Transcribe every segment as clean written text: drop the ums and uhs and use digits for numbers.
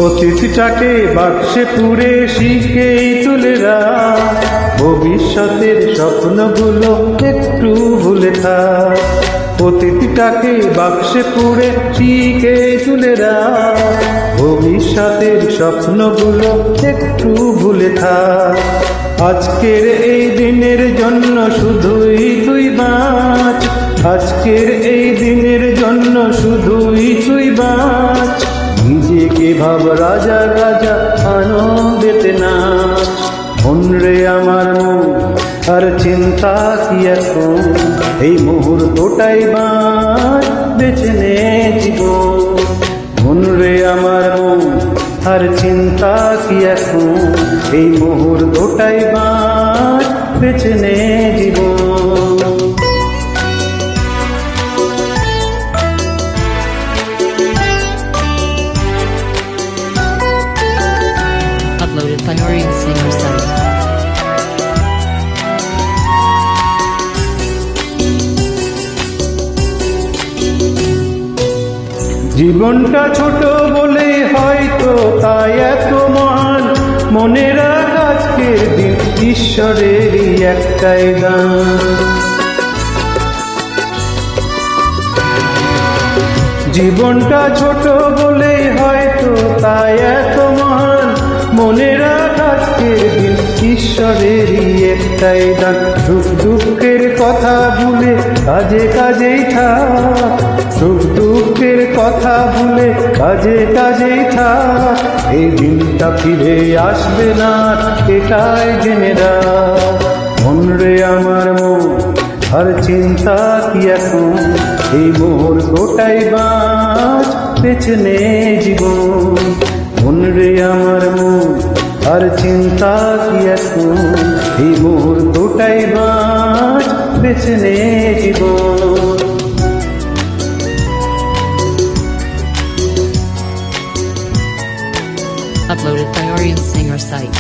অতীতটাকে বাক্সে পুরে শিখেই তুলে রাখ, ভবিষ্যতের স্বপ্নগুলো একটু ভুলে থাক। অতীতটাকে বাক্সে পুরে শিখেই তুলে রাখ, ভবিষ্যতের স্বপ্নগুলো একটু ভুলে থাক। আজকের এই দিনের জন্য শুধুই তুই বাঁচ, আজকের এই দিনের জন্য শুধুই তুই বাঁচ। নিজেকে ভাব রাজা রাজা, আনন্দেতে নাচ। মন রে আমার মন, আর চিন্তা কি এখন, এই মুহূর্তটাই বাঁচ, বেছে নে জীবন। মন রে আমার মন, আর চিন্তা কি এখন, এই মুহূর্তটাই বাঁচ, বেছে নে জীবন। Uploaded by Orion Singer site. জীবনটা ছোট বলে হয়তো তাই এত মহান, মনে রাখ আজকের দিন ঈশ্বরেরই একটাই দান। জীবনটা ছোট বলে হয়তো তাই এত মহান, মনে রাখ আজকের দিন ঈশ্বরেরই একটাই দান। সুখ দুঃখের কথা ভুলে কাজে কাজেই থাক, সুখ দুঃখের কথা ভুলে কাজে কাজেই থাক। এই দিনটা ফিরে আসবে না, এটাই জেনে রাখ। মন রে আমার মন, আর চিন্তা কি এখন, এই মুহূর্তটাই বাঁচ, বেছে নে জীবন। মন রে আমার মন, আর চিন্তা কি এখন, এই মুহূর্তটাই বাঁচ, বেছে নে জীবন। Uploaded by Orion Singer site.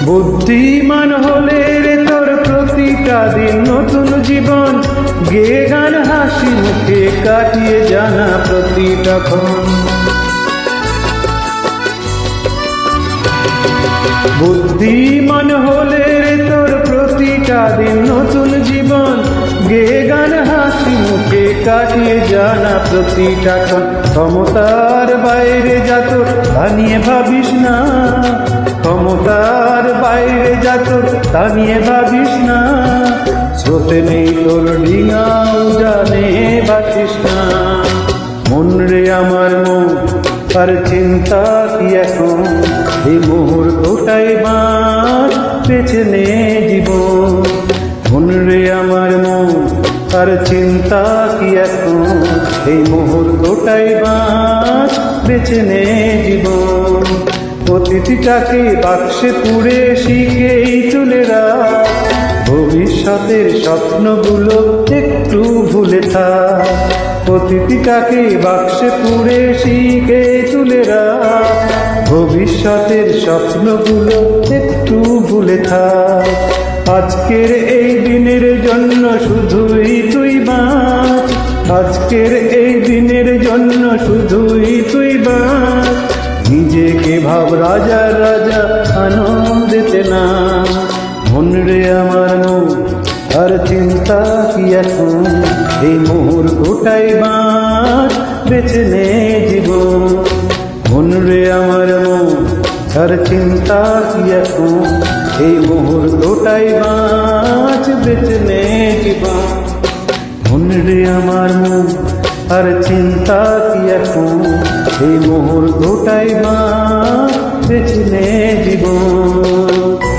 বুদ্ধিমান হলে রে তোর প্রতিটা দিন নতুন জীবন, গে গান হাসি মুখে কাটিয়ে জানা প্রতিটা ক্ষণ। বুদ্ধিমান হলে রে তোর প্রতিটা দিন নতুন জীবন, গে গান হাসি মুখে কাটিয়ে জানা প্রতিটা ক্ষণ। ক্ষমতার বাইরে যা তোর তা নিয়ে ভাবিস না, ক্ষমতার বাইরে যা তোর তা নিয়ে ভাবিস না। স্রোতে নেই তোর ডিঙাও জানে ভাসিস না। মন রে আমার মন, আর চিন্তা কি এখন, এই মুহূর্তটাই বাঁচ, বেছে নে জীবন। মন রে আমার মন, আর চিন্তা কি এখন, এই মুহূর্তটাই বাঁচ, বেছে নে জীবন। অতীতটাকে বাক্সে পুরে শিখেই তুলে রাখ, ভবিষ্যতের স্বপ্নগুলো একটু ভুলে থাক। অতীতটাকে বাক্সে পুরে শিখে তুলে রাখ, ভবিষ্যতের স্বপ্নগুলো একটু ভুলে থাক। আজকের এই দিনের জন্য শুধুই তুই বাঁচ, আজকের এই দিনের জন্য শুধুই তুই বাঁচ। নিজেকে ভাব রাজা রাজা, আনন্দেতে নাচ। মন রে আমার মন, আর চিন্তা কি এখন, এই মুহূর্তটাই বাঁচ, বেছে নে জীবন। মন রে আমার মন, আর চিন্তা কি এখন, এই মুহূর্তটাই বাঁচ, বেছে নে জীবন। মন রে আমার মন, আর চিন্তা কি এখন, এই মুহূর্তটাই বাঁচ, বেছে নে জীবন।